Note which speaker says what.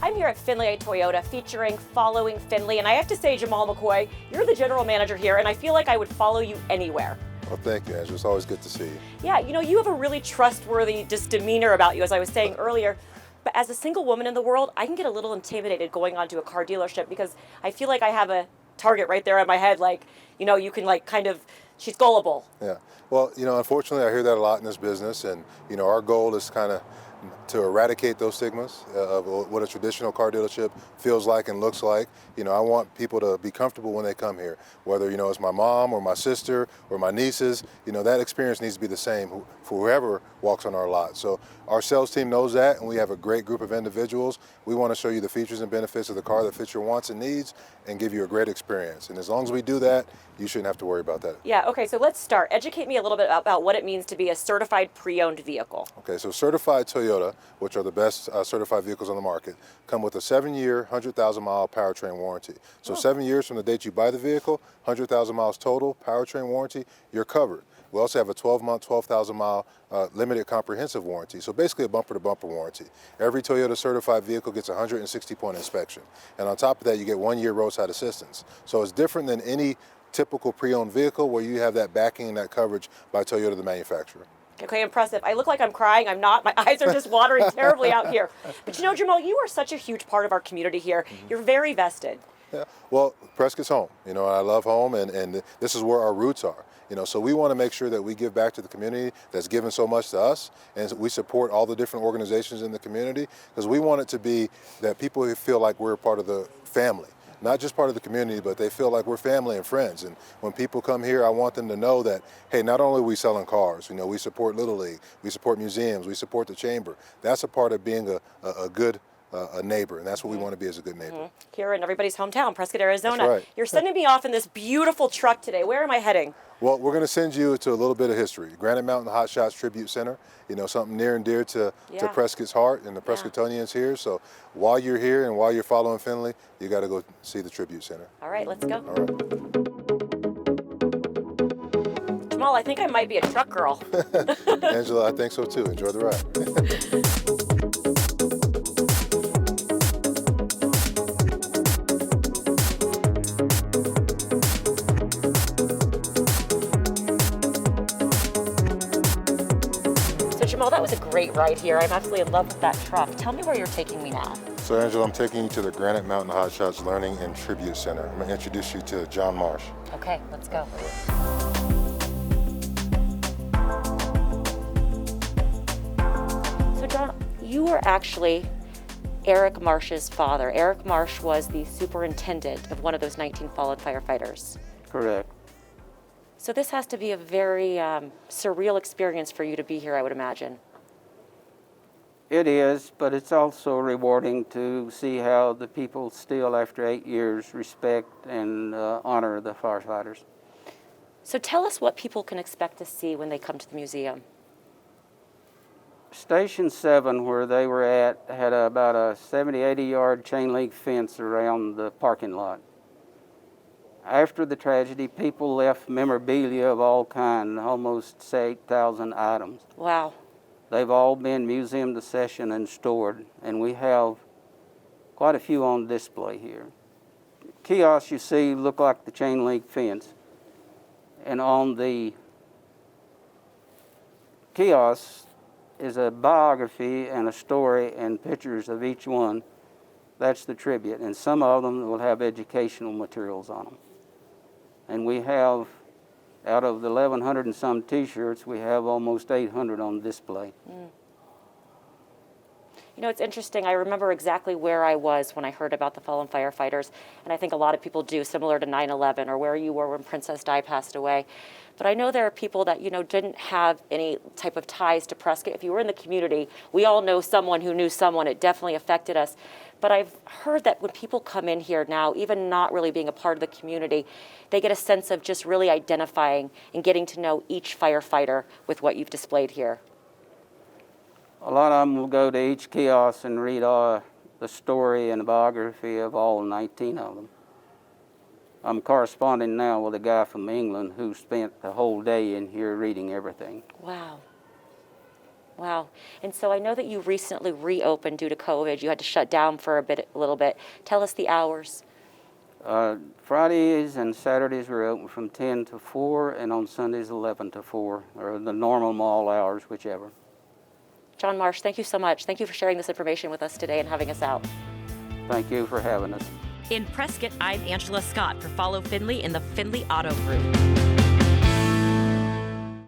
Speaker 1: I'm here at Findlay Toyota featuring Following Findlay, and I have to say, JAMAAL McCoy, you're the general manager here, and I feel like I would follow you anywhere.
Speaker 2: Well, thank you, Angela. It's always good to see you.
Speaker 1: Yeah, you know, you have a really trustworthy just demeanor about you, as I was saying earlier. But as a single woman in the world, I can get a little intimidated going onto a car dealership because I feel like I have a target right there in my head, like, you know, you can like kind of, she's gullible.
Speaker 2: Yeah. Well, you know, unfortunately, I hear that a lot in this business, and you know, our goal is kind of to eradicate those stigmas of what a traditional car dealership feels like and looks like. You know, I want people to be comfortable when they come here, whether, you know, it's my mom or my sister or my nieces. You know, that experience needs to be the same for whoever walks on our lot. So our sales team knows that, and we have a great group of individuals. We want to show you the features and benefits of the car that fits your wants and needs and give you a great experience. And as long as we do that, you shouldn't have to worry about that.
Speaker 1: Yeah, okay, so let's start. Educate me a little bit about what it means to be a certified pre-owned vehicle.
Speaker 2: Okay, so certified Toyota, which are the best certified vehicles on the market, come with a 7-year, 100,000-mile powertrain warranty. So 7 years from the date you buy the vehicle, 100,000 miles total, powertrain warranty, you're covered. We also have a 12-month, 12,000-mile limited comprehensive warranty, so basically a bumper-to-bumper warranty. Every Toyota certified vehicle gets a 160-point inspection, and on top of that, you get 1-year roadside assistance. So it's different than any typical pre-owned vehicle where you have that backing and that coverage by Toyota, the manufacturer.
Speaker 1: Okay, impressive. I look like I'm crying. I'm not. My eyes are just watering terribly out here. But you know, JAMAAL, you are such a huge part of our community here. You're very vested.
Speaker 2: Yeah. Well, Prescott's home. You know, I love home, and this is where our roots are. You know, so we want to make sure that we give back to the community that's given so much to us, and we support all the different organizations in the community because we want it to be that people feel like we're part of the family. Not just part of the community, but they feel like we're family and friends. And when people come here, I want them to know that, hey, not only are we selling cars, you know, we support Little League, we support museums, we support the chamber. That's a part of being a good neighbor, and that's what we want to be as a good neighbor.
Speaker 1: Here in everybody's hometown, Prescott, Arizona.
Speaker 2: That's right.
Speaker 1: You're sending me off in this beautiful truck today. Where am I heading?
Speaker 2: Well, we're going to send you to a little bit of history. Granite Hotshot Tribute Center, you know, something near and dear to Prescott's heart and the Prescottonians here. So while you're here and while you're following Findlay, you got to go see the Tribute Center.
Speaker 1: All right, let's go.
Speaker 2: All right.
Speaker 1: JAMAAL, I think I might be a truck girl.
Speaker 2: Angela, I think so too. Enjoy the ride.
Speaker 1: JAMAAL, that was a great ride here. I'm absolutely in love with that truck. Tell me where you're taking me now.
Speaker 2: So, Angela, I'm taking you to the Granite Mountain Hotshots Learning and Tribute Center. I'm going to introduce you to John Marsh.
Speaker 1: Okay, let's go. So, John, you are actually Eric Marsh's father. Eric Marsh was the superintendent of one of those 19 fallen firefighters.
Speaker 3: Correct.
Speaker 1: So this has to be a very surreal experience for you to be here, I would imagine.
Speaker 3: It is, but it's also rewarding to see how the people still, after 8 years, respect and honor the firefighters.
Speaker 1: So tell us what people can expect to see when they come to the museum.
Speaker 3: Station 7, where they were at, had about a 70, 80-yard chain link fence around the parking lot. After the tragedy, people left memorabilia of all kinds, almost 8,000 items.
Speaker 1: Wow.
Speaker 3: They've all been museum to session and stored, and we have quite a few on display here. Kiosks you see look like the chain link fence, and on the kiosk is a biography and a story and pictures of each one. That's the tribute, and some of them will have educational materials on them. And we have, out of the 1,100 and some T-shirts, we have almost 800 on display.
Speaker 1: You know, it's interesting. I remember exactly where I was when I heard about the fallen firefighters, and I think a lot of people do, similar to 9/11 or where you were when Princess Di passed away. But I know there are people that, you know, didn't have any type of ties to Prescott. If you were in the community, we all know someone who knew someone. It definitely affected us. But I've heard that when people come in here now, even not really being a part of the community, they get a sense of just really identifying and getting to know each firefighter with what you've displayed here.
Speaker 3: A lot of them will go to each kiosk and read the story and the biography of all 19 of them. I'm corresponding now with a guy from England who spent the whole day in here reading everything.
Speaker 1: Wow. Wow. And so I know that you recently reopened due to COVID. You had to shut down for a little bit. Tell us the hours.
Speaker 3: Fridays and Saturdays we're open from 10 to 4, and on Sundays 11 to 4, or the normal mall hours, whichever.
Speaker 1: John Marsh, thank you so much. Thank you for sharing this information with us today and having us out.
Speaker 3: Thank you for having us.
Speaker 4: In Prescott, I'm Angela Scott for Follow Findlay in the Findlay Auto Group.